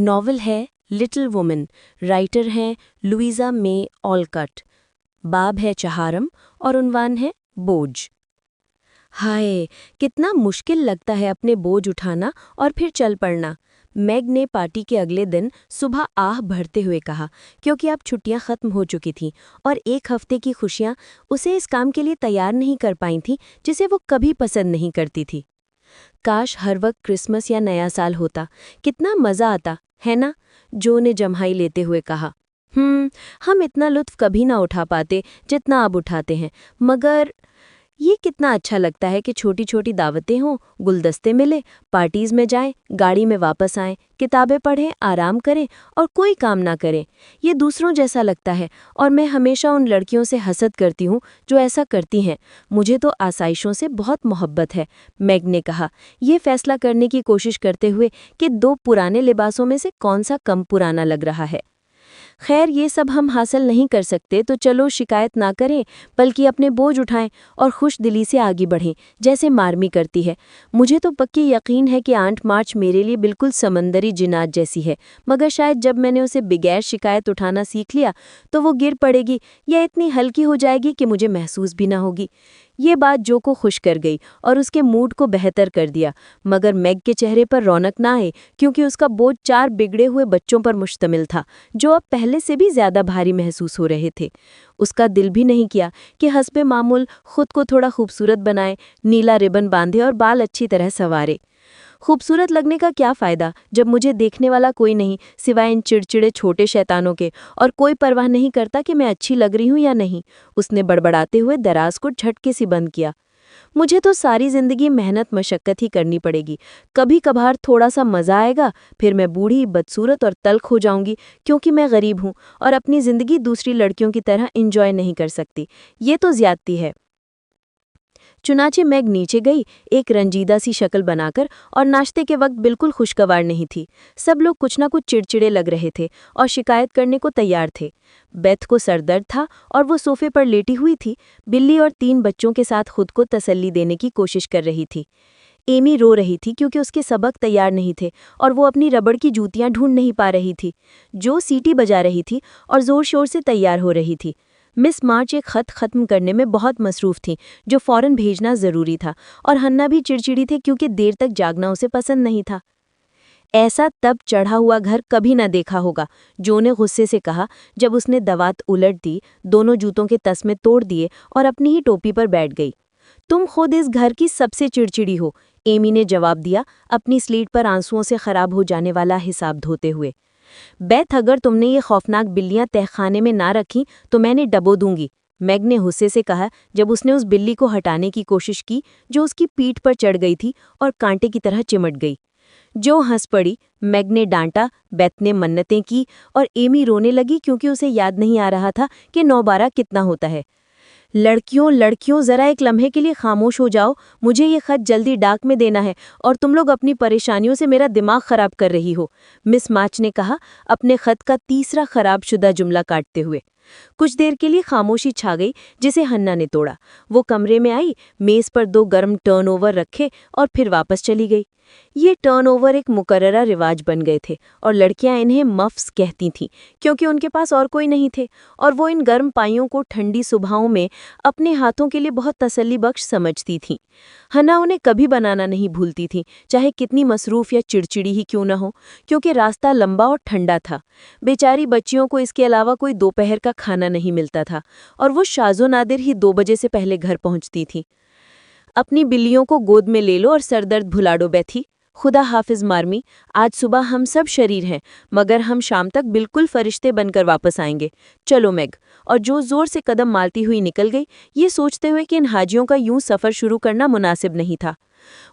Novel है little woman, writer हैं Luisa मे ऑलकट, बाब है चहारम और उन्वान है बोझ। हाय, कितना मुश्किल लगता है अपने बोझ उठाना और फिर चल पड़ना। मैग ने पार्टी के अगले दिन सुबह आह भरते हुए कहा, क्योंकि अब छुट्टियां खत्म हो चुकी थीं और एक हफ्ते की खुशियां उसे इस काम के लिए तैयार नहीं कर पाई थीं जिसे वो कभी पसंद नहीं करती थी। काश हर वक्त क्रिसमस या नया साल होता, कितना मज़ा आता, है ना? जो ने जम्हाई लेते हुए कहा। हम इतना लुत्फ कभी ना उठा पाते जितना अब उठाते हैं, मगर ये कितना अच्छा लगता है कि छोटी छोटी दावतें हों, गुलदस्ते मिले, पार्टीज में जाएं, गाड़ी में वापस आएं, किताबें पढ़ें, आराम करें और कोई काम ना करें। ये दूसरों जैसा लगता है और मैं हमेशा उन लड़कियों से हसद करती हूँ जो ऐसा करती हैं। मुझे तो आसाइशों से बहुत मोहब्बत है, मैग ने कहा, ये फैसला करने की कोशिश करते हुए कि दो पुराने लिबासों में से कौन सा कम पुराना लग रहा है। खैर, ये सब हम हासिल नहीं कर सकते तो चलो शिकायत ना करें, बल्कि अपने बोझ उठाएं और खुश दिली से आगे बढ़ें, जैसे मार्मी करती है। मुझे तो पक्की यकीन है कि आंट मार्च मेरे लिए बिल्कुल समंदरी जिन्नात जैसी है, मगर शायद जब मैंने उसे बगैर शिकायत उठाना सीख लिया तो वो गिर पड़ेगी या इतनी हल्की हो जाएगी कि मुझे महसूस भी ना होगी। ये बात जो को खुश कर गई और उसके मूड को बेहतर कर दिया, मगर मैग के चेहरे पर रौनक ना आए, क्योंकि उसका बोझ 4 बिगड़े हुए बच्चों पर मुश्तमिल था, जो अब पहले से भी ज्यादा भारी महसूस हो रहे थे। उसका दिल भी नहीं किया कि हस्बे मामूल खुद को थोड़ा खूबसूरत बनाए, नीला रिबन बांधे और बाल अच्छी तरह संवारे। खूबसूरत लगने का क्या फ़ायदा जब मुझे देखने वाला कोई नहीं सिवाय इन चिड़चिड़े छोटे शैतानों के, और कोई परवाह नहीं करता कि मैं अच्छी लग रही हूँ या नहीं। उसने बड़बड़ाते हुए दराज को झटके से बंद किया। मुझे तो सारी जिंदगी मेहनत मशक्कत ही करनी पड़ेगी। कभी कभार थोड़ा सा मज़ा आएगा, फिर मैं बूढ़ी, बदसूरत और तल्ख हो जाऊंगी, क्योंकि मैं गरीब हूँ और अपनी ज़िंदगी दूसरी लड़कियों की तरह इंजॉय नहीं कर सकती। ये तो ज़्यादती है। चुनाचे मैग नीचे गई, एक रंजीदा सी शक्ल बनाकर, और नाश्ते के वक्त बिल्कुल खुशगवार नहीं थी। सब लोग कुछ ना कुछ चिड़चिड़े लग रहे थे और शिकायत करने को तैयार थे। बेथ को सरदर्द था और वो सोफे पर लेटी हुई थी, बिल्ली और 3 बच्चों के साथ खुद को तसल्ली देने की कोशिश कर रही थी। एमी रो रही थी क्योंकि उसके सबक तैयार नहीं थे और वो अपनी रबड़ की जूतियां ढूंढ नहीं पा रही थी। जो सीटी बजा रही थी और जोर शोर से तैयार हो रही थी। मिस मार्च एक खत खत्म करने में बहुत मसरूफ थी, जो फौरन भेजना जरूरी था, और हन्ना भी चिड़चिड़ी थे क्योंकि देर तक जागना उसे पसंद नहीं था। ऐसा तब चढ़ा हुआ घर कभी न देखा होगा, जो ने गुस्से से कहा जब उसने दवात उलट दी, दोनों जूतों के तस्मे तोड़ दिए और अपनी ही टोपी पर बैठ गई। तुम खुद इस घर की सबसे चिड़चिड़ी हो, एमी ने जवाब दिया, अपनी स्लीट पर आंसुओं से खराब हो जाने वाला हिसाब धोते हुए। बेथ, अगर तुमने ये खौफनाक बिल्लियां तहखाने में ना रखी तो मैंने डबो दूंगी, मैग ने गुस्से से कहा जब उसने उस बिल्ली को हटाने की कोशिश की जो उसकी पीठ पर चढ़ गई थी और कांटे की तरह चिमट गई। जो हंस पड़ी, मैग ने डांटा, बेथ ने मन्नतें की और एमी रोने लगी क्योंकि उसे याद नहीं आ रहा था कि 9-12 कितना होता है। लड़कियों लड़कियों, ज़रा एक लम्हे के लिए खामोश हो जाओ, मुझे ये खत जल्दी डाक में देना है और तुम लोग अपनी परेशानियों से मेरा दिमाग खराब कर रही हो, मिस मार्च ने कहा, अपने खत का तीसरा खराबशुदा जुमला काटते हुए। कुछ देर के लिए खामोशी छा गई, जिसे हन्ना ने तोड़ा। वो कमरे में आई, मेज पर 2 गर्म टर्नओवर रखे और फिर वापस चली गई। ये टर्नओवर एक मुकर्ररा रिवाज बन गए थे और लड़कियां इन्हें मफ्स कहती थीं, क्योंकि उनके पास और कोई नहीं थे और वो इन गर्म पाइयों को ठंडी सुबहों में अपने हाथों के लिए बहुत तसल्ली बख्श समझती थीं। हन्ना उन्हें कभी बनाना नहीं भूलती थी, चाहे कितनी मसरूफ या चिड़चिड़ी ही क्यों न हो, क्योंकि रास्ता लंबा और ठंडा था। बेचारी बच्चियों को इसके अलावा कोई दोपहर का खाना नहीं मिलता था और वो शाज़ो नादिर ही 2 बजे से पहले घर पहुंचती थी। अपनी बिल्लियों को गोद में ले लो और सरदर्द भुला दो बैथी। खुदा हाफिज मार्मी, आज सुबह हम सब शरीर हैं, मगर हम शाम तक बिल्कुल फरिश्ते बनकर वापस आएंगे। चलो मैग। और जो जोर से कदम मारती हुई निकल गई, ये सोचते हुए कि इन हाजियों का यूं सफ़र शुरू करना मुनासिब नहीं था।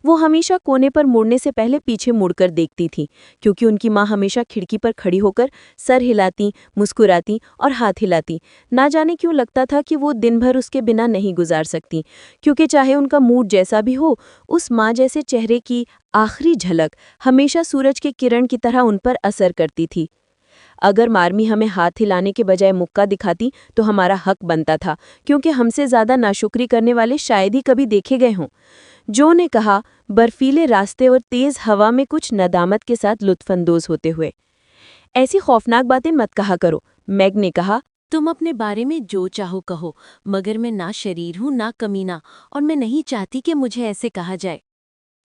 वो हमेशा कोने पर मुड़ने से पहले पीछे मुड़कर देखती थीं, क्योंकि उनकी माँ हमेशा खिड़की पर खड़ी होकर सर हिलाती, मुस्कुराती और हाथ हिलाती। ना जाने क्यों लगता था कि वो दिन भर उसके बिना नहीं गुजार सकती, क्योंकि चाहे उनका मूड जैसा भी हो, उस माँ जैसे चेहरे की आखिरी झलक हमेशा सूरज के किरण की तरह उन पर असर करती थी। अगर मार्मी हमें हाथ हिलाने के बजाय मुक्का दिखाती तो हमारा हक बनता था, क्योंकि हमसे ज़्यादा नाशुक्री करने वाले शायद ही कभी देखे गए हों, जो ने कहा, बर्फीले रास्ते और तेज हवा में कुछ नदामत के साथ लुत्फानंदोज होते हुए। ऐसी खौफनाक बातें मत कहा करो, मैग ने कहा। तुम अपने बारे में जो चाहो कहो, मगर मैं ना शरीर हूँ ना कमीना, और मैं नहीं चाहती कि मुझे ऐसे कहा जाए।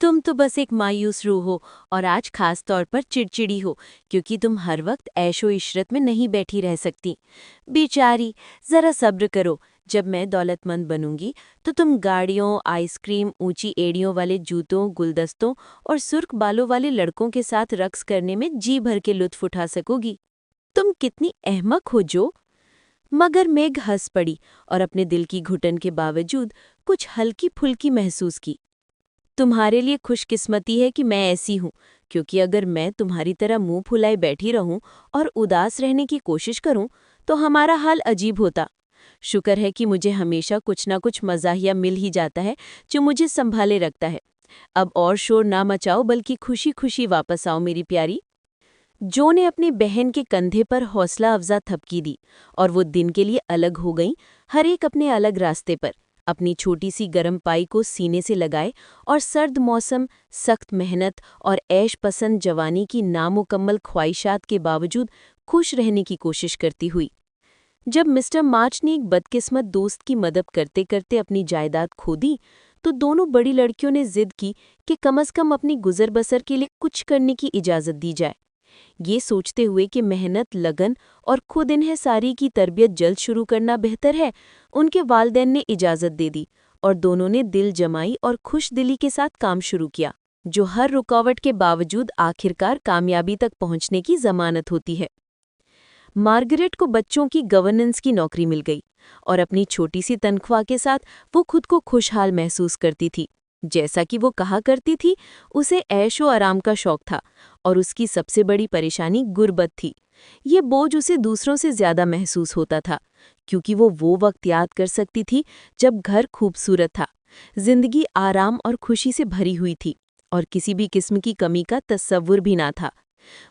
तुम तो बस एक मायूस रूह हो, और आज खास तौर पर चिड़चिड़ी हो, क्योंकि तुम हर वक्त ऐशो इशरत में नहीं बैठी रह सकती। बेचारी, जरा सब्र करो। जब मैं दौलतमंद बनूंगी तो तुम गाड़ियों, आइसक्रीम, ऊंची एड़ियों वाले जूतों, गुलदस्तों और सुर्ख बालों वाले लड़कों के साथ रक्स करने में जी भर के लुत्फ उठा सकोगी। तुम कितनी अहमक हो जो। मगर मेघ हंस पड़ी और अपने दिल की घुटन के बावजूद कुछ हल्की फुल्की महसूस की। तुम्हारे लिए खुशकिस्मती है कि मैं ऐसी हूँ, क्योंकि अगर मैं तुम्हारी तरह मुंह फुलाए बैठी रहूं और उदास रहने की कोशिश करूं तो हमारा हाल अजीब होता। शुक्र है कि मुझे हमेशा कुछ ना कुछ मज़ाहिया मिल ही जाता है जो मुझे संभाले रखता है। अब और शोर ना मचाओ, बल्कि खुशी खुशी वापस आओ मेरी प्यारी। जो ने अपनी बहन के कंधे पर हौसला अफजा थपकी दी और वो दिन के लिए अलग हो गईं, हर एक अपने अलग रास्ते पर। अपनी छोटी सी गर्म पाई को सीने से लगाए और सर्द मौसम, सख्त मेहनत और ऐश पसंद जवानी की नामुकम्मल ख्वाहिशात के बावजूद खुश रहने की कोशिश करती हुई। जब मिस्टर मार्च ने एक बदकिस्मत दोस्त की मदद करते करते अपनी जायदाद खो दी, तो दोनों बड़ी लड़कियों ने जिद की कि कम से कम अपनी गुजर बसर के लिए कुछ करने की इजाज़त दी जाए। ये सोचते हुए कि मेहनत, लगन और खुद इन्हिसारी की तरबियत जल्द शुरू करना बेहतर है, उनके वालिदैन ने इजाज़त दे दी और दोनों ने दिल जमाई और खुश दिली के साथ काम शुरू किया, जो हर रुकावट के बावजूद आखिरकार कामयाबी तक पहुंचने की ज़मानत होती है। मार्गरेट को बच्चों की गवर्नेंस की नौकरी मिल गई और अपनी छोटी सी तनख्वाह के साथ वो खुद को खुशहाल महसूस करती थी। जैसा कि वो कहा करती थी, उसे ऐशो आराम का शौक था और उसकी सबसे बड़ी परेशानी गुर्बत थी। ये बोझ उसे दूसरों से ज्यादा महसूस होता था, क्योंकि वो वक्त याद कर सकती थी जब घर खूबसूरत था, जिंदगी आराम और खुशी से भरी हुई थी और किसी भी किस्म की कमी का तस्वुर भी ना था।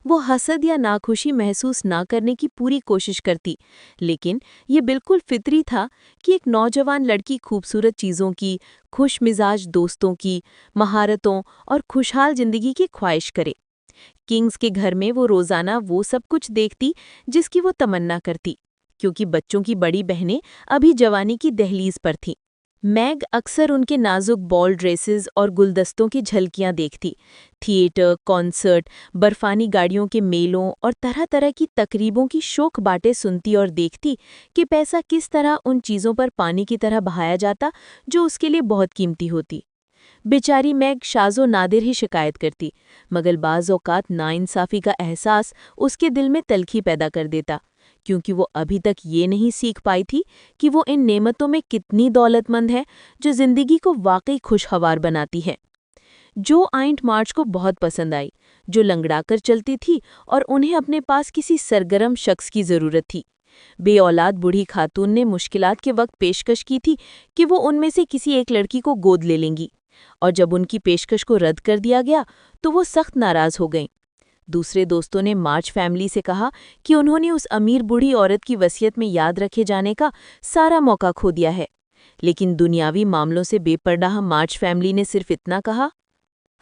वो हसद या नाखुशी महसूस ना करने की पूरी कोशिश करती, लेकिन ये बिल्कुल फितरी था कि एक नौजवान लड़की खूबसूरत चीज़ों की, खुश मिजाज दोस्तों की, महारतों और खुशहाल जिंदगी की ख्वाहिश करे। किंग्स के घर में वो रोज़ाना वो सब कुछ देखती जिसकी वो तमन्ना करती, क्योंकि बच्चों की बड़ी बहनें अभी जवानी की दहलीज पर थीं। मैग अक्सर उनके नाजुक बॉल ड्रेसेस और गुलदस्तों की झलकियां देखती, थिएटर, कॉन्सर्ट, बर्फानी गाड़ियों के मेलों और तरह तरह की तकरीबों की शोक बातें सुनती और देखती कि पैसा किस तरह उन चीज़ों पर पानी की तरह बहाया जाता जो उसके लिए बहुत कीमती होती। बेचारी मैग शाज़ो नादिर ही शिकायत करती, मगर बाज़ औक़ात नाइंसाफ़ी का एहसास उसके दिल में तलख़ी पैदा कर देता, क्योंकि वो अभी तक ये नहीं सीख पाई थी कि वो इन नेमतों में कितनी दौलतमंद है जो ज़िंदगी को वाकई खुशहवार बनाती है। जो आइंट मार्च को बहुत पसंद आई, जो लंगड़ाकर चलती थी और उन्हें अपने पास किसी सरगर्म शख्स की ज़रूरत थी। बे औलाद बूढ़ी खातून ने मुश्किलात के वक्त पेशकश की थी कि वो उनमें से किसी एक लड़की को गोद ले लेंगी, और जब उनकी पेशकश को रद्द कर दिया गया तो वो सख्त नाराज़ हो गईं। दूसरे दोस्तों ने मार्च फैमिली से कहा कि उन्होंने उस अमीर बूढ़ी औरत की वसीयत में याद रखे जाने का सारा मौका खो दिया है, लेकिन दुनियावी मामलों से बेपरवाह मार्च फैमिली ने सिर्फ इतना कहा,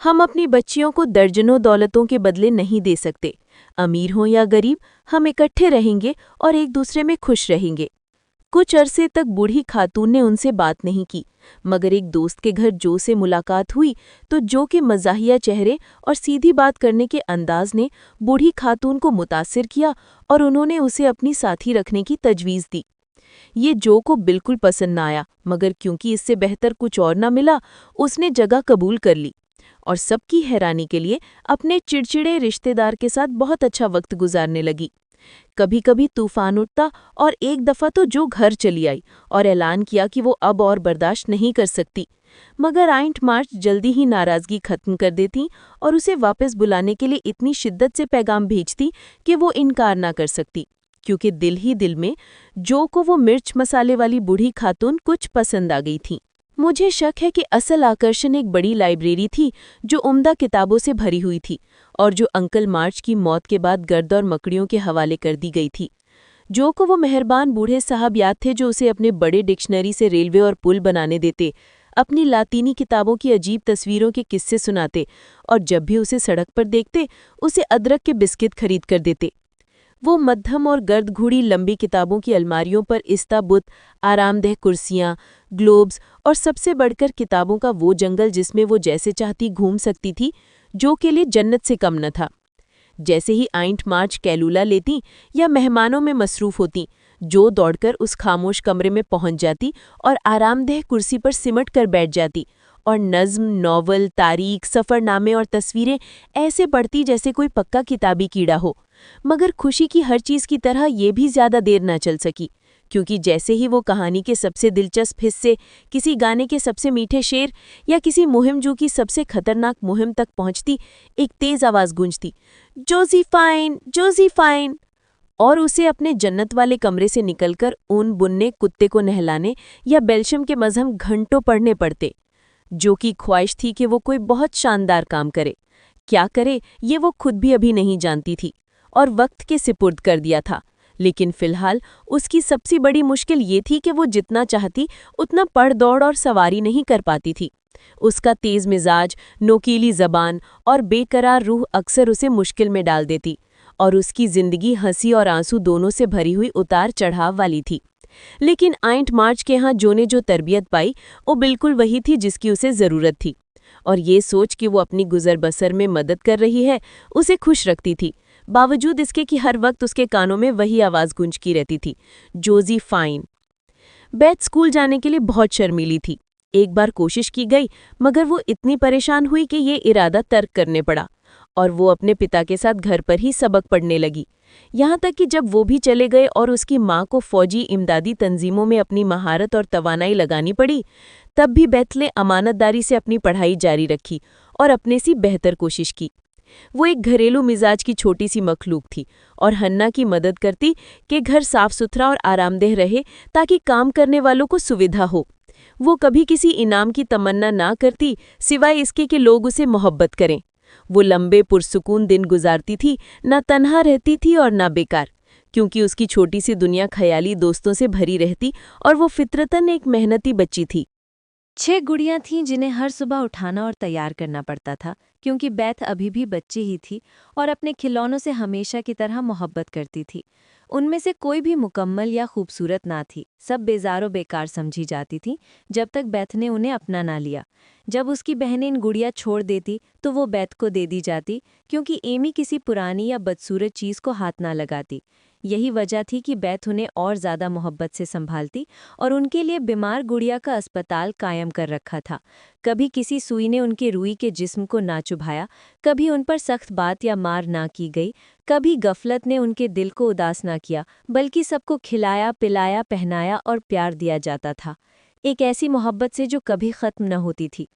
हम अपनी बच्चियों को दर्जनों दौलतों के बदले नहीं दे सकते। अमीर हों या गरीब, हम इकट्ठे रहेंगे और एक दूसरे में खुश रहेंगे। कुछ अरसे तक बूढ़ी खातून ने उनसे बात नहीं की, मगर एक दोस्त के घर जो से मुलाकात हुई तो जो के मज़ाहिया चेहरे और सीधी बात करने के अंदाज ने बूढ़ी खातून को मुतासिर किया और उन्होंने उसे अपनी साथी रखने की तजवीज़ दी। ये जो को बिल्कुल पसंद ना आया, मगर क्योंकि इससे बेहतर कुछ और न मिला, उसने जगह कबूल कर ली और सबकी हैरानी के लिए अपने चिड़चिड़े रिश्तेदार के साथ बहुत अच्छा वक्त गुजारने लगी। कभी कभी तूफान उठता और एक दफ़ा तो जो घर चली आई और ऐलान किया कि वो अब और बर्दाश्त नहीं कर सकती, मगर आइंट मार्च जल्दी ही नाराज़गी खत्म कर देती और उसे वापस बुलाने के लिए इतनी शिद्दत से पैगाम भेजती कि वो इनकार ना कर सकती, क्योंकि दिल ही दिल में जो को वो मिर्च मसाले वाली बूढ़ी खातून कुछ पसंद आ गई थी। मुझे शक है कि असल आकर्षण एक बड़ी लाइब्रेरी थी जो उम्दा किताबों से भरी हुई थी और जो अंकल मार्च की मौत के बाद गर्द और मकड़ियों के हवाले कर दी गई थी। जो को वो मेहरबान बूढ़े साहब याद थे जो उसे अपने बड़े डिक्शनरी से रेलवे और पुल बनाने देते, अपनी लातीनी किताबों की अजीब तस्वीरों के किस्से सुनाते और जब भी उसे सड़क पर देखते उसे अदरक के बिस्किट खरीद कर देते। वो मध्यम और गर्द घूड़ी लंबी किताबों की अलमारियों पर इस्ता बुत, आरामदेह कुर्सियां, ग्लोब्स और सबसे बढ़कर किताबों का वो जंगल जिसमें वो जैसे चाहती घूम सकती थी, जो के लिए जन्नत से कम न था। जैसे ही आइंट मार्च कैलूला लेती या मेहमानों में मसरूफ होती, जो दौड़कर उस खामोश कमरे में पहुंच जाती और आरामदेह कुर्सी पर सिमट कर बैठ जाती और नज्म, नॉवल, तारीख, सफ़रनामे और तस्वीरें ऐसे पढ़ती जैसे कोई पक्का किताबी कीड़ा हो। मगर खुशी की हर चीज़ की तरह ये भी ज़्यादा देर न चल सकी, क्योंकि जैसे ही वो कहानी के सबसे दिलचस्प हिस्से, किसी गाने के सबसे मीठे शेर या किसी मुहिमजू की सबसे खतरनाक मुहिम तक पहुंचती, एक तेज़ आवाज़ गूंजती, जोज़ीफ़ाइन, जोज़ीफ़ाइन! और उसे अपने जन्नत वाले कमरे से निकलकर ऊन बुनने, कुत्ते को नहलाने या बेल्शम के मज़हम घंटों पढ़ने पड़ते। जो कि ख्वाहिश थी कि वो कोई बहुत शानदार काम करे। क्या करे ये वो खुद भी अभी नहीं जानती थी और वक्त के सिपुर्द कर दिया था। लेकिन फिलहाल उसकी सबसे बड़ी मुश्किल ये थी कि वो जितना चाहती उतना पढ़ दौड़ और सवारी नहीं कर पाती थी। उसका तेज़ मिजाज, नोकीली ज़बान और बेकरार रूह अक्सर उसे मुश्किल में डाल देती और उसकी ज़िंदगी हंसी और आंसू दोनों से भरी हुई उतार चढ़ाव वाली थी। लेकिन आइंट मार्च के यहाँ जो ने जो तरबियत पाई, वो बिल्कुल वही थी जिसकी उसे ज़रूरत थी। और ये सोच कि वो अपनी गुजर बसर में मदद कर रही है, उसे खुश रखती थी, बावजूद इसके कि हर वक्त उसके कानों में वही आवाज़ गूंजती रहती थी, जोज़ीफ़ाइन। बेथ स्कूल जाने के लिए बहुत शर्मीली थी। एक बार कोशिश की गई, मगर वो इतनी परेशान हुई कि ये इरादा तर्क करने पड़ा और वो अपने पिता के साथ घर पर ही सबक पढ़ने लगी। यहाँ तक कि जब वो भी चले गए और उसकी माँ को फौजी इमदादी तंजीमों में अपनी महारत और तवानाई लगानी पड़ी, तब भी बेथ ने अमानतदारी से अपनी पढ़ाई जारी रखी और अपने सी बेहतर कोशिश की। वो एक घरेलू मिजाज की छोटी सी मखलूक थी और हन्ना की मदद करती कि घर साफ सुथरा और आरामदेह रहे ताकि काम करने वालों को सुविधा हो। वो कभी किसी इनाम की तमन्ना ना करती, सिवाय इसके कि लोग उसे मोहब्बत करें। वो लंबे पुरसुकून दिन गुजारती थी, ना तन्हा रहती थी और ना बेकार, क्योंकि उसकी छोटी सी दुनिया ख्याली दोस्तों से भरी रहती और वो फितरतन एक मेहनती बच्ची थी। 6 गुड़ियां थीं जिन्हें हर सुबह उठाना और तैयार करना पड़ता था, क्योंकि बेथ अभी भी बच्ची ही थी और अपने खिलौनों से हमेशा की तरह मोहब्बत करती थी। उनमें से कोई भी मुकम्मल या खूबसूरत ना थी, सब बेजारो बेकार समझी जाती थीं, जब तक बेथ ने उन्हें अपना ना लिया। जब उसकी बहनें इन गुड़ियां छोड़ देती तो वो बेथ को दे दी जाती, क्योंकि एमी किसी पुरानी या बदसूरत चीज़ को हाथ ना लगाती। यही वजह थी कि बेथ उन्हें और ज़्यादा मोहब्बत से संभालती और उनके लिए बीमार गुड़िया का अस्पताल कायम कर रखा था। कभी किसी सुई ने उनके रूई के जिस्म को ना चुभाया, कभी उन पर सख्त बात या मार ना की गई, कभी गफलत ने उनके दिल को उदास ना किया, बल्कि सबको खिलाया, पिलाया, पहनाया और प्यार दिया जाता था। एक ऐसी मोहब्बत से जो कभी ख़त्म न होती थी।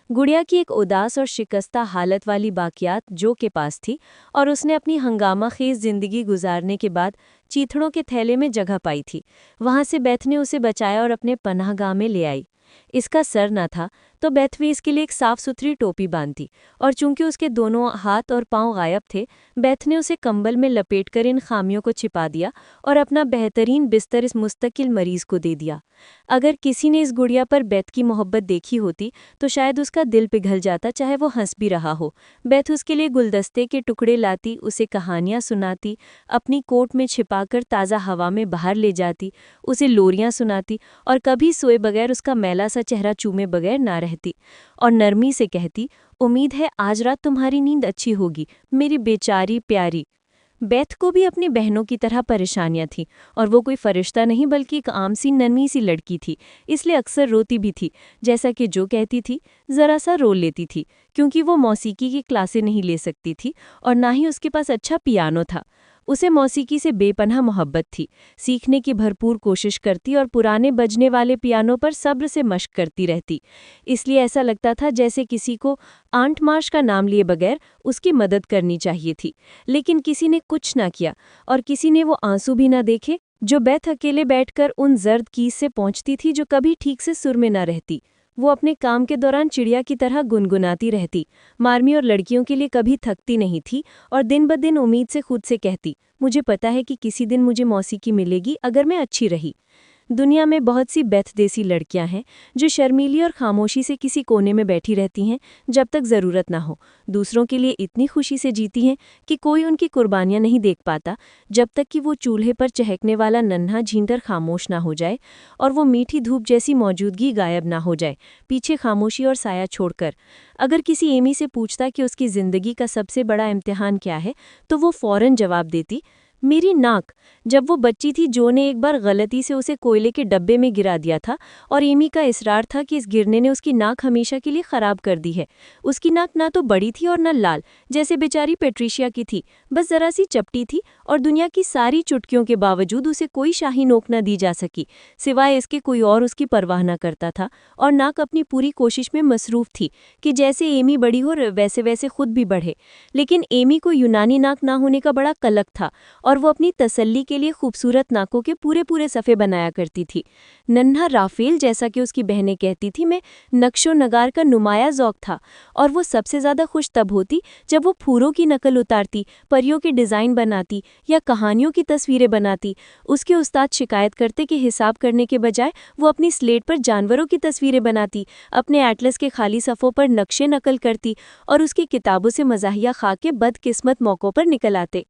गुड़िया की एक उदास और शिकस्ता हालत वाली बाकियात जो के पास थी और उसने अपनी हंगामा खेज जिंदगी गुजारने के बाद चीथड़ों के थैले में जगह पाई थी। वहां से बेथ ने उसे बचाया और अपने पनाहगाह में ले आई। इसका सर न था तो बेथ भी इसके लिए एक साफ सुथरी टोपी बांधती, और चूंकि उसके दोनों हाथ और पांव गायब थे, बेथ ने उसे कंबल में लपेटकर इन खामियों को छिपा दिया और अपना बेहतरीन बिस्तर इस मुस्तकिल मरीज को दे दिया। अगर किसी ने इस गुड़िया पर बेथ की मोहब्बत देखी होती तो शायद उसका दिल पिघल जाता, चाहे वो हंस भी रहा हो। बेथ उसके लिए गुलदस्ते के टुकड़े लाती, उसे कहानियां सुनाती, अपनी कोट में छिपाकर ताज़ा हवा में बाहर ले जाती, उसे लोरियां सुनाती और कभी सोए बगैर उसका मैला सा चेहरा चूमे बगैर ना रहती, और नरमी से कहती, उम्मीद है आज रात तुम्हारी नींद अच्छी होगी मेरी बेचारी प्यारी। बेथ को भी अपनी बहनों की तरह परेशानियां थीं, और वो कोई फरिश्ता नहीं बल्कि एक आम सी नन्ही सी लड़की थी, इसलिए अक्सर रोती भी थी। जैसा कि जो कहती थी, ज़रा सा रो लेती थी, क्योंकि वो मौसीकी की क्लासें नहीं ले सकती थी और ना ही उसके पास अच्छा पियानो था। उसे मौसीकी से बेपनाह मोहब्बत थी, सीखने की भरपूर कोशिश करती और पुराने बजने वाले पियानो पर सब्र से मश्क करती रहती। इसलिए ऐसा लगता था जैसे किसी को आंट मार्श का नाम लिए बगैर उसकी मदद करनी चाहिए थी, लेकिन किसी ने कुछ ना किया और किसी ने वो आंसू भी ना देखे जो बेथ अकेले बैठकर उन जर्द कीस से पहुंचती थी, जो कभी ठीक से सुर में ना रहती। वो अपने काम के दौरान चिड़िया की तरह गुनगुनाती रहती, मार्मी और लड़कियों के लिए कभी थकती नहीं थी और दिन ब दिन उम्मीद से खुद से कहती, मुझे पता है कि किसी दिन मुझे मौसीकी मिलेगी अगर मैं अच्छी रही। दुनिया में बहुत सी बेथदेसी लड़कियां हैं जो शर्मीली और खामोशी से किसी कोने में बैठी रहती हैं जब तक ज़रूरत ना हो, दूसरों के लिए इतनी खुशी से जीती हैं कि कोई उनकी कुर्बानियां नहीं देख पाता जब तक कि वो चूल्हे पर चहकने वाला नन्हा झींटर खामोश ना हो जाए और वो मीठी धूप जैसी मौजूदगी गायब ना हो जाए, पीछे खामोशी और साया छोड़कर। अगर किसी एमी से पूछता कि उसकी ज़िंदगी का सबसे बड़ा इम्तिहान क्या है, तो वो फ़ौरन जवाब देती, मेरी नाक। जब वो बच्ची थी जो ने एक बार गलती से उसे कोयले के डब्बे में गिरा दिया था और एमी का इसरार था कि इस गिरने ने उसकी नाक हमेशा के लिए ख़राब कर दी है। उसकी नाक ना तो बड़ी थी और न लाल, जैसे बेचारी पेट्रिशिया की थी, बस ज़रा सी चपटी थी और दुनिया की सारी चुटकियों के बावजूद उसे कोई शाही नोक न दी जा सकी, सिवाय इसके कोई और उसकी परवाह न करता था। और नाक अपनी पूरी कोशिश में मसरूफ़ थी कि जैसे एमी बड़ी हो वैसे वैसे खुद भी बढ़े। लेकिन एमी को यूनानी नाक ना होने का बड़ा कलक था और वो अपनी तसल्ली के लिए खूबसूरत नाकों के पूरे पूरे सफ़े बनाया करती थी। नन्हा राफेल, जैसा कि उसकी बहनें कहती थी, में नक्शो नगार का नुमाया ज़ौक़ था और वो सबसे ज़्यादा खुश तब होती जब वो फूलों की नकल उतारती, परियों के डिज़ाइन बनाती या कहानियों की तस्वीरें बनाती। उसके उस्ताद शिकायत करते कि हिसाब करने के बजाय वो अपनी स्लेट पर जानवरों की तस्वीरें बनाती, अपने एटलस के खाली सफ़ों पर नक्शे नकल करती और उसकी किताबों से मज़ाहिया खा के बदकिस्मत मौक़ों पर निकल आते।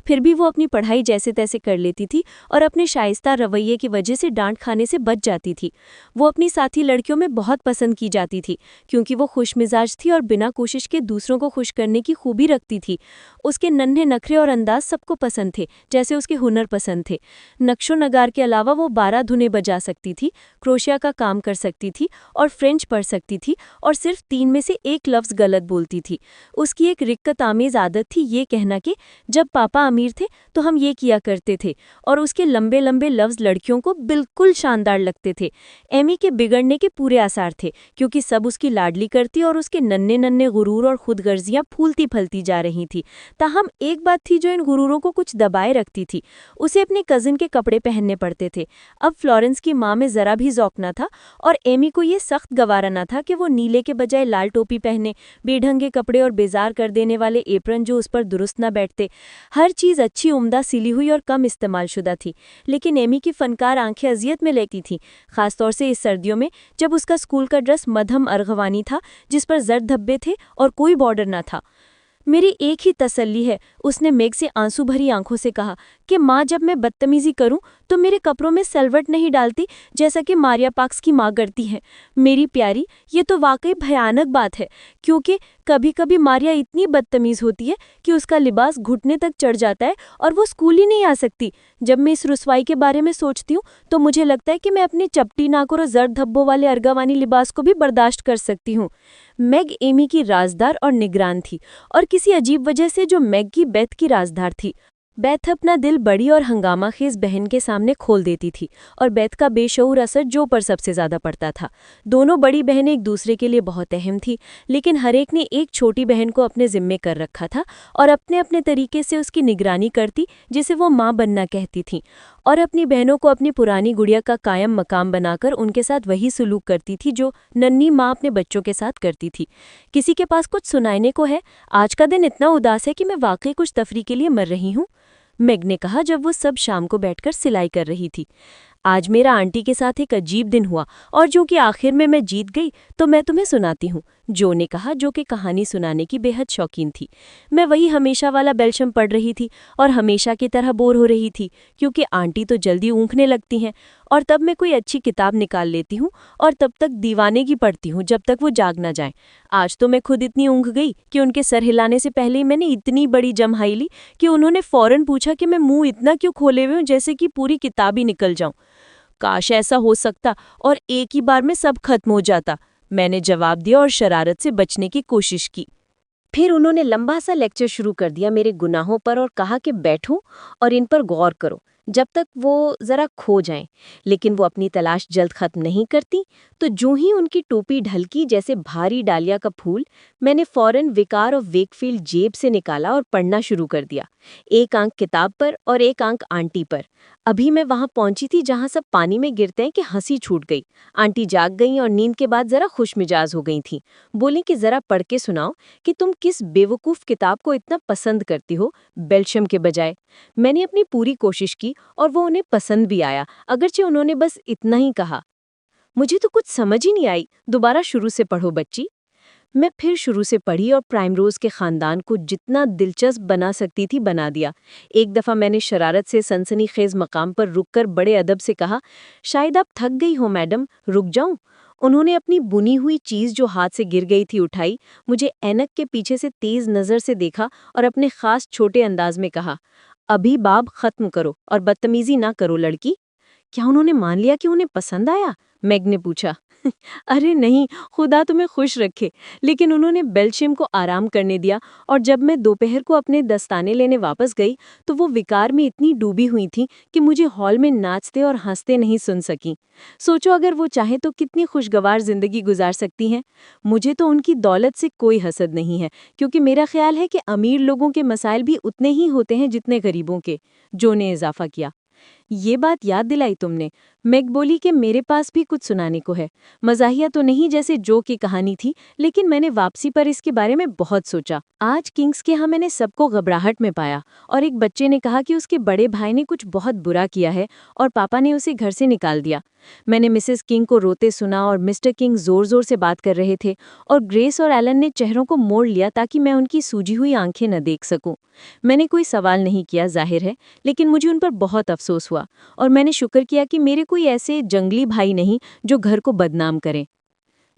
फिर भी वो अपनी पढ़ाई जैसे तैसे कर लेती थी और अपने शाइस्ता रवैये की वजह से डांट खाने से बच जाती थी। वो अपनी साथी लड़कियों में बहुत पसंद की जाती थी क्योंकि वो खुशमिजाज थी और बिना कोशिश के दूसरों को खुश करने की खूबी रखती थी। उसके नन्हे नखरे और अंदाज सबको पसंद थे, जैसे उसके हुनर पसंद थे। नक्शो नगार के अलावा वो 12 धुनें बजा सकती थी, क्रोशिया का काम कर सकती थी और फ्रेंच पढ़ सकती थी और सिर्फ 3 में से एक लफ्ज़ गलत बोलती थी। उसकी एक रिक्कत आमेज़ आदत थी ये कहना कि जब पापा अमीर थे तो हम ये किया करते थे, और उसके लंबे लंबे लफ्ज़ लड़कियों को बिल्कुल शानदार लगते थे। एमी के बिगड़ने के पूरे आसार थे क्योंकि सब उसकी लाडली करती और उसके नन्हे नन्हे गुरूर और खुदगर्जियां फूलती फलती जा रही थी। ताहम एक बात थी जो इन गुरूरों को कुछ दबाए रखती थी, उसे अपने कज़िन के कपड़े पहनने पड़ते थे। अब फ्लोरेंस की माँ में ज़रा भी ज़ौक़ न था और एमी को ये सख्त गवारा न था कि वो नीले के बजाय लाल टोपी पहने, बेढंगे कपड़े और बेजार कर देने वाले एप्रन जो उस पर दुरुस्त न बैठते। हर चीज़ अच्छी, उम्दा, सिली हुई और कम इस्तेमालशुदा थी। लेकिन एमी की फनकार आंखें अजियत में लेती थीं, खासतौर से इस सर्दियों में जब उसका स्कूल का ड्रेस मध्यम अर्गवानी था जिस पर जर्द धब्बे थे और कोई बॉर्डर न था। मेरी एक ही तसल्ली है, उसने मेघ से आंसू भरी आंखों से कहा, कि माँ जब मैं बदतमीजी करूं तो मेरे कपड़ों में सलवट नहीं डालती जैसा कि मारिया पार्क्स की माँ करती हैं। मेरी प्यारी, ये तो वाकई भयानक बात है क्योंकि कभी कभी मारिया इतनी बदतमीज होती है कि उसका लिबास घुटने तक चढ़ जाता है और वो स्कूल ही नहीं आ सकती। जब मैं इस रुसवाई के बारे में सोचती हूँ तो मुझे लगता है कि मैं अपनी चपटी नाक और जर्द धब्बों वाले अर्गवानी लिबास को भी बर्दाश्त कर सकती हूँ। मैग एमी की राजदार और निगरान थी और किसी अजीब वजह से जो मैग की बेथ की राजदार थी। बेथ अपना दिल बड़ी और हंगामाखेज बहन के सामने खोल देती थी और बेथ का बेशऊर असर जो पर सबसे ज़्यादा पड़ता था। दोनों बड़ी बहनें एक दूसरे के लिए बहुत अहम थी, लेकिन हर एक ने एक छोटी बहन को अपने ज़िम्मे कर रखा था और अपने अपने तरीके से उसकी निगरानी करती, जिसे वो माँ बनना कहती थीं, और अपनी बहनों को अपनी पुरानी गुड़िया का कायम मकाम बनाकर उनके साथ वही सलूक करती थी जो नन्ही माँ अपने बच्चों के साथ करती थी। किसी के पास कुछ सुनाने को है? आज का दिन इतना उदास है कि मैं वाकई कुछ तफरी के लिए मर रही हूँ, मेग ने कहा जब वो सब शाम को बैठकर सिलाई कर रही थी। आज मेरा आंटी के साथ एक अजीब दिन हुआ और जो कि आखिर में मैं जीत गई तो मैं तुम्हें सुनाती हूँ, जो ने कहा, जो कि कहानी सुनाने की बेहद शौकीन थी। मैं वही हमेशा वाला बेल्शम पढ़ रही थी और हमेशा की तरह बोर हो रही थी क्योंकि आंटी तो जल्दी ऊँखने लगती हैं, और तब मैं कोई अच्छी किताब निकाल लेती हूँ और तब तक दीवाने की पढ़ती हूँ जब तक वो जाग ना जाए। आज तो मैं खुद इतनी ऊँघ गई कि उनके सर हिलाने से पहले ही मैंने इतनी बड़ी जम्हाई ली कि उन्होंने फ़ौरन पूछा कि मैं मुंह इतना क्यों खोले हुए हूँ जैसे कि पूरी किताब ही निकल जाऊँ। काश ऐसा हो सकता और एक ही बार में सब खत्म हो जाता, मैंने जवाब दिया और शरारत से बचने की कोशिश की। फिर उन्होंने लंबा सा लेक्चर शुरू कर दिया मेरे गुनाहों पर और कहा कि बैठो और इन पर गौर करो जब तक वो ज़रा खो जाएं। लेकिन वो अपनी तलाश जल्द ख़त्म नहीं करती, तो जो ही उनकी टोपी ढलकी जैसे भारी डालिया का फूल, मैंने फ़ौरन विकार और वेकफील्ड जेब से निकाला और पढ़ना शुरू कर दिया, एक आंख किताब पर और एक आंख आंटी पर। अभी मैं वहां पहुंची थी जहां सब पानी में गिरते हैं कि हंसी छूट गई। आंटी जाग गई और नींद के बाद ज़रा खुशमिजाज हो गई थी। बोली कि ज़रा पढ़ के सुनाओ कि तुम किस बेवकूफ़ किताब को इतना पसंद करती हो बेल्शम के बजाय। मैंने अपनी पूरी कोशिश की की और वो उन्हें पसंद भी आया, अगरचे उन्होंने बस इतना ही कहा। मुझे तो कुछ समझ ही नहीं आई, दोबारा शुरू से पढ़ो बच्ची। मैं फिर शुरू से पढ़ी और प्राइमरोज के खानदान को जितना दिलचस्प बना सकती थी बना दिया। एक दफ़ा मैंने शरारत से सनसनीखेज मकाम पर रुककर बड़े अदब से कहा, शायद आप थक गई हो मैडम, रुक जाऊं? उन्होंने अपनी बुनी हुई चीज़ जो हाथ से गिर गई थी उठाई, मुझे ऐनक के पीछे से तेज़ नज़र से देखा और अपने खास छोटे अंदाज में कहा, अभी बाब खत्म करो और बदतमीजी ना करो लड़की। क्या उन्होंने मान लिया कि उन्हें पसंद आया? मैग ने पूछा। अरे नहीं, खुदा तुम्हें खुश रखे। लेकिन उन्होंने बेल्शिम को आराम करने दिया और जब मैं दोपहर को अपने दस्ताने लेने वापस गई तो वो विकार में इतनी डूबी हुई थी कि मुझे हॉल में नाचते और हंसते नहीं सुन सकी। सोचो अगर वो चाहे तो कितनी खुशगवार जिंदगी गुजार सकती हैं। मुझे तो उनकी दौलत से कोई हसद नहीं है, क्योंकि मेरा ख्याल है कि अमीर लोगों के मसाइल भी उतने ही होते हैं जितने गरीबों के। जो ने इजाफा किया। ये बात याद दिलाई तुमने। मैग बोली कि मेरे पास भी कुछ सुनाने को है। मज़ाहिया तो नहीं जैसे जो की कहानी थी, लेकिन मैंने वापसी पर इसके बारे में बहुत सोचा। आज किंग्स के यहाँ मैंने सबको घबराहट में पाया और एक बच्चे ने कहा कि उसके बड़े भाई ने कुछ बहुत बुरा किया है और पापा ने उसे घर से निकाल दिया। मैंने मिसेस किंग को रोते सुना और मिस्टर किंग जोर जोर से बात कर रहे थे और ग्रेस और एलन ने चेहरों को मोड़ लिया ताकि मैं उनकी सूजी हुई आंखें न देख सकूं। मैंने कोई सवाल नहीं किया जाहिर है, लेकिन मुझे उन पर बहुत अफसोस हुआ और मैंने शुक्र किया कि मेरे कोई ऐसे जंगली भाई नहीं जो घर को बदनाम करें।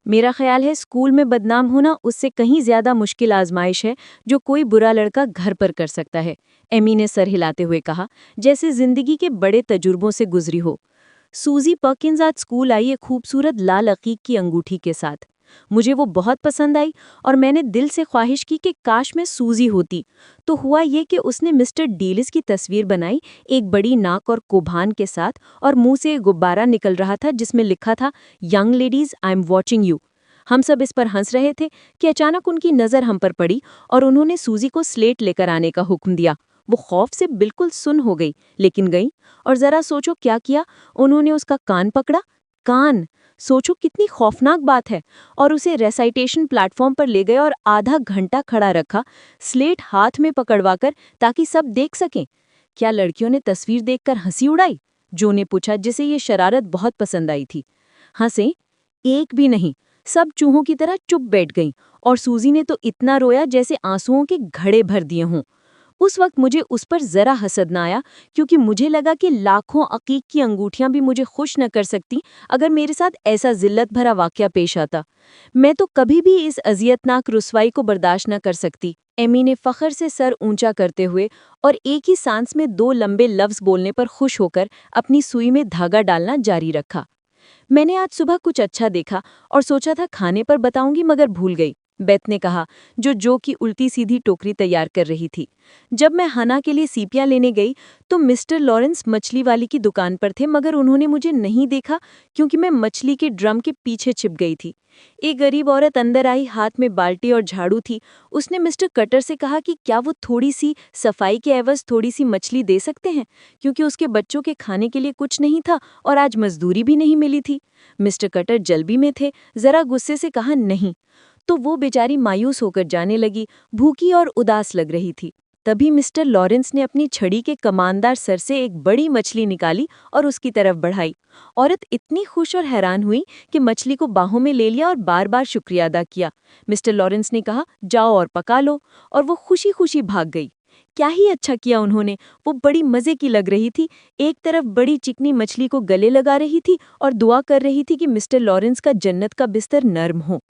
मेरा ख्याल है स्कूल में बदनाम होना उससे कहीं ज्यादा मुश्किल आजमाइश है जो कोई बुरा लड़का घर पर कर सकता है, एमी ने सर हिलाते हुए कहा, जैसे जिंदगी के बड़े तजुर्बों से गुजरी हो। सूजी पर्किंस आज स्कूल आई एक खूबसूरत लाल अकीक की अंगूठी के साथ। मुझे वो बहुत पसंद आई और मैंने दिल से ख्वाहिश की कि काश मैं सूजी होती। तो हुआ ये कि उसने मिस्टर डीलिस की तस्वीर बनाई, एक बड़ी नाक और कोभान के साथ, और मुंह से एक गुब्बारा निकल रहा था जिसमें लिखा था, young ladies I am watching you. हम सब इस पर हंस रहे थे कि अचानक उनकी नज़र हम पर पड़ी और उन्होंने सूजी को स्लेट लेकर आने का हुक्म दिया। वो खौफ से बिल्कुल सुन्न हो गई, लेकिन गई। और जरा सोचो क्या किया, उन्होंने उसका कान पकड़ा। कान! सोचो कितनी खौफनाक बात है। और उसे रेसाइटेशन प्लेटफॉर्म पर ले गए और आधा घंटा खड़ा रखा, स्लेट हाथ में पकड़वाकर, ताकि सब देख सकें। क्या लड़कियों ने तस्वीर देखकर हंसी उड़ाई? जो ने पूछा, जिसे ये शरारत बहुत पसंद आई थी। हंसे? एक भी नहीं। सब चूहों की तरह चुप बैठ गईं और सूजी ने तो इतना रोया जैसे आंसुओं के घड़े भर दिए हों। उस वक्त मुझे उस पर जरा हसद न आया, क्योंकि मुझे लगा कि लाखों अकीक की अंगूठियां भी मुझे खुश न कर सकती अगर मेरे साथ ऐसा जिल्लत भरा वाकया पेश आता। मैं तो कभी भी इस अजियतनाक रुसवाई को बर्दाश्त न कर सकती। एमी ने फखर से सर ऊंचा करते हुए और एक ही सांस में 2 लंबे लफ्ज बोलने पर खुश होकर अपनी सुई में धागा डालना जारी रखा। मैंने आज सुबह कुछ अच्छा देखा और सोचा था खाने पर बताऊंगी, मगर भूल गई, बेथ ने कहा, जो की उल्टी सीधी टोकरी तैयार कर रही थी। जब मैं हना के लिए सीपियां लेने गई तो मिस्टर लॉरेंस मछली वाली की दुकान पर थे, मगर उन्होंने मुझे नहीं देखा क्योंकि मैं मछली के ड्रम के पीछे छिप गई थी। एक गरीब औरत अंदर आई, हाथ में बाल्टी और झाड़ू थी। उसने मिस्टर कटर से कहा कि क्या वो थोड़ी सी सफाई के एवज थोड़ी सी मछली दे सकते हैं, क्योंकि उसके बच्चों के खाने के लिए कुछ नहीं था और आज मजदूरी भी नहीं मिली थी। मिस्टर कटर जल्दी में थे, जरा गुस्से से कहा नहीं। तो वो बेचारी मायूस होकर जाने लगी, भूखी और उदास लग रही थी। तभी मिस्टर लॉरेंस ने अपनी छड़ी के कमानदार सर से एक बड़ी मछली निकाली और उसकी तरफ बढ़ाई। औरत इतनी खुश और हैरान हुई कि मछली को बाहों में ले लिया और बार बार शुक्रिया अदा किया। मिस्टर लॉरेंस ने कहा, जाओ और पका लो, और वो खुशी खुशी भाग गई। क्या ही अच्छा किया उन्होंने, वो बड़ी मजे की लग रही थी। एक तरफ बड़ी चिकनी मछली को गले लगा रही थी और दुआ कर रही थी कि मिस्टर लॉरेंस का जन्नत का बिस्तर नर्म हो।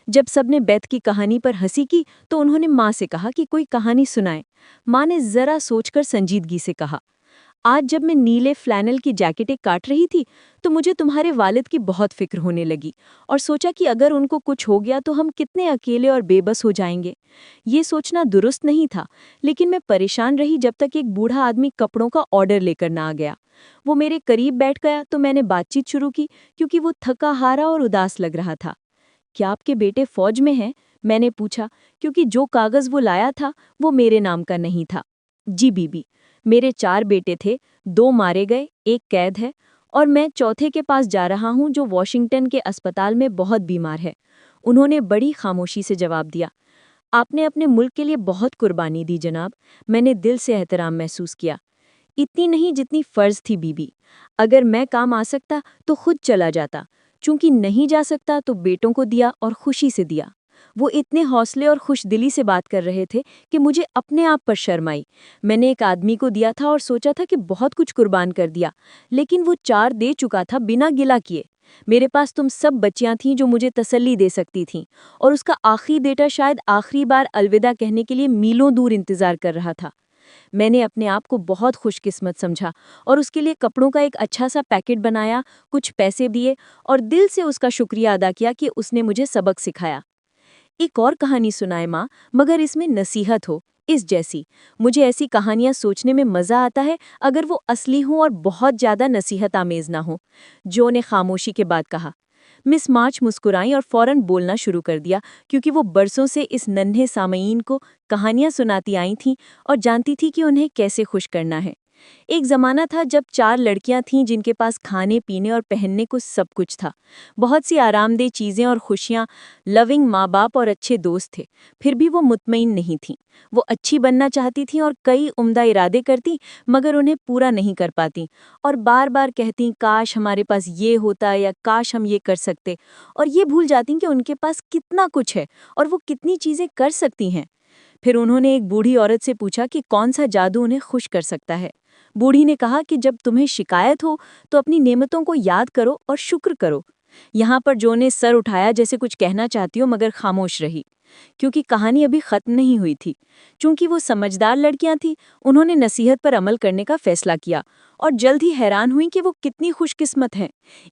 जब सबने बेथ की कहानी पर हंसी की तो उन्होंने माँ से कहा कि कोई कहानी सुनाए। माँ ने जरा सोचकर संजीदगी से कहा, आज जब मैं नीले फ्लैनल की जैकेटें काट रही थी तो मुझे तुम्हारे वालिद की बहुत फिक्र होने लगी और सोचा कि अगर उनको कुछ हो गया तो हम कितने अकेले और बेबस हो जाएंगे। ये सोचना दुरुस्त नहीं था, लेकिन मैं परेशान रही जब तक एक बूढ़ा आदमी कपड़ों का ऑर्डर लेकर ना आ गया। वो मेरे करीब बैठ गया तो मैंने बातचीत शुरू की, क्योंकि वो थका हारा और उदास लग रहा था। क्या आपके बेटे फौज में हैं? मैंने पूछा, क्योंकि जो कागज वो लाया था वो मेरे नाम का नहीं था। जी बीबी, मेरे 4 बेटे थे, 2 मारे गए, 1 कैद है और मैं चौथे के पास जा रहा हूं जो वॉशिंगटन के अस्पताल में बहुत बीमार है। उन्होंने बड़ी खामोशी से जवाब दिया। आपने अपने मुल्क के लिए बहुत कुर्बानी दी जनाब, मैंने दिल से एहतराम महसूस किया। इतनी नहीं जितनी फर्ज थी बीबी। अगर मैं काम आ सकता तो खुद चला जाता, चूंकि नहीं जा सकता तो बेटों को दिया और खुशी से दिया। वो इतने हौसले और खुशदिली से बात कर रहे थे कि मुझे अपने आप पर शर्म आई। मैंने एक आदमी को दिया था और सोचा था कि बहुत कुछ कुर्बान कर दिया, लेकिन वो 4 दे चुका था बिना गिला किए। मेरे पास तुम सब बच्चियां थीं जो मुझे तसल्ली दे सकती थीं, और उसका आखिरी बेटा शायद आखिरी बार अलविदा कहने के लिए मीलों दूर इंतजार कर रहा था। मैंने अपने आप को बहुत खुशकिस्मत समझा और उसके लिए कपड़ों का एक अच्छा सा पैकेट बनाया, कुछ पैसे दिए और दिल से उसका शुक्रिया अदा किया कि उसने मुझे सबक सिखाया। एक और कहानी सुनाए माँ, मगर इसमें नसीहत हो, इस जैसी। मुझे ऐसी कहानियां सोचने में मजा आता है अगर वो असली हो और बहुत ज्यादा नसीहत आमेज ना हो। जो ने खामोशी के बाद कहा। मिस मार्च मुस्कुराई और फौरन बोलना शुरू कर दिया, क्योंकि वो बरसों से इस नन्हे सामयीन को कहानियां सुनाती आई थीं और जानती थी कि उन्हें कैसे खुश करना है। एक जमाना था जब 4 लड़कियां थीं जिनके पास खाने पीने और पहनने को सब कुछ था। बहुत सी आरामदेह चीजें और खुशियां, लविंग माँ बाप और अच्छे दोस्त थे। फिर भी वो मुतमईन नहीं थीं। वो अच्छी बनना चाहती थीं और कई उम्दा इरादे करती, मगर उन्हें पूरा नहीं कर पाती और बार बार कहती काश हमारे पास ये होता या काश हम ये कर सकते, और ये भूल जाती कि उनके पास कितना कुछ है और वो कितनी चीजें कर सकती हैं। फिर उन्होंने एक बूढ़ी औरत से पूछा कि कौन सा जादू उन्हें खुश कर सकता है। बूढ़ी ने कहा कि जब तुम्हें शिकायत हो तो अपनी नेमतों को याद करो और शुक्र करो। यहाँ पर जो ने सर उठाया जैसे कुछ कहना चाहती हो, मगर खामोश रही, क्योंकि कहानी अभी खत्म नहीं हुई थी। चूंकि वो समझदार लड़कियां थीं, उन्होंने नसीहत पर अमल करने का फैसला किया और जल्द ही हैरान हुई कि वो कितनी खुशकिस्मत हैं।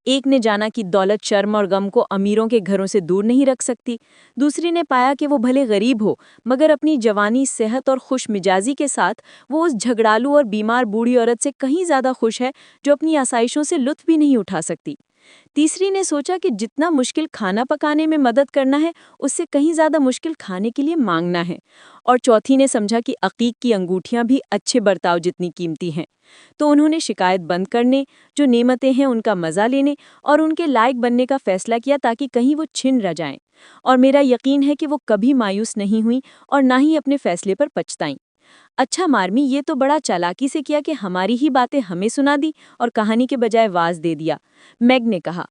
एक ने जाना कि दौलत शर्म और गम को अमीरों के घरों से दूर नहीं रख सकती। दूसरी ने पाया कि वो भले गरीब हो, मगर अपनी जवानी, सेहत और खुश मिजाजी के साथ वो उस झगड़ालू और बीमार बूढ़ी औरत से कहीं ज्यादा खुश है जो अपनी आसाइशों से लुत्फ भी नहीं उठा सकती। तीसरी ने सोचा कि जितना मुश्किल खाना पकाने में मदद करना है, उससे कहीं ज्यादा मुश्किल खाने के लिए मांगना है। और चौथी ने समझा कि अकीक की अंगूठियां भी अच्छे बर्ताव जितनी कीमती हैं। तो उन्होंने शिकायत बंद करने, जो नेमतें हैं उनका मजा लेने और उनके लायक बनने का फैसला किया, ताकि कहीं वो छिन न जाएं। और मेरा यकीन है कि वो कभी मायूस नहीं हुई और ना ही अपने फैसले पर पछताईं। अच्छा मार्मी, ये तो बड़ा चालाकी से किया कि हमारी ही बातें हमें सुना दी और कहानी के बजाय वाज दे दिया। मैग ने कहा।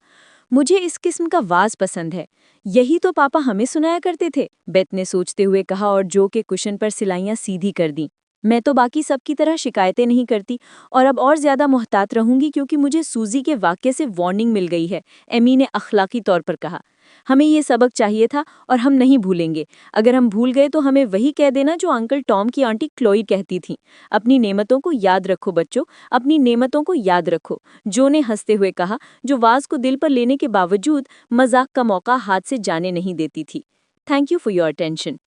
मुझे इस किस्म का वाज पसंद है। यही तो पापा हमें सुनाया करते थे, बेथ ने सोचते हुए कहा और जो के कुशन पर सिलाइयां सीधी कर दी। मैं तो बाकी सबकी तरह शिकायतें नहीं करती और अब और ज्यादा मुहतात रहूंगी, क्योंकि मुझे सूजी के वाक्य से वार्निंग मिल गई है, एमी ने अखलाकी तौर पर कहा। हमें ये सबक चाहिए था और हम नहीं भूलेंगे। अगर हम भूल गए तो हमें वही कह देना जो अंकल टॉम की आंटी क्लोई कहती थीं, अपनी नेमतों को याद रखो बच्चों, अपनी नेमतों को याद रखो। जो ने हंसते हुए कहा, जो वाज को दिल पर लेने के बावजूद मजाक का मौका हाथ से जाने नहीं देती थी। Thank you for your attention.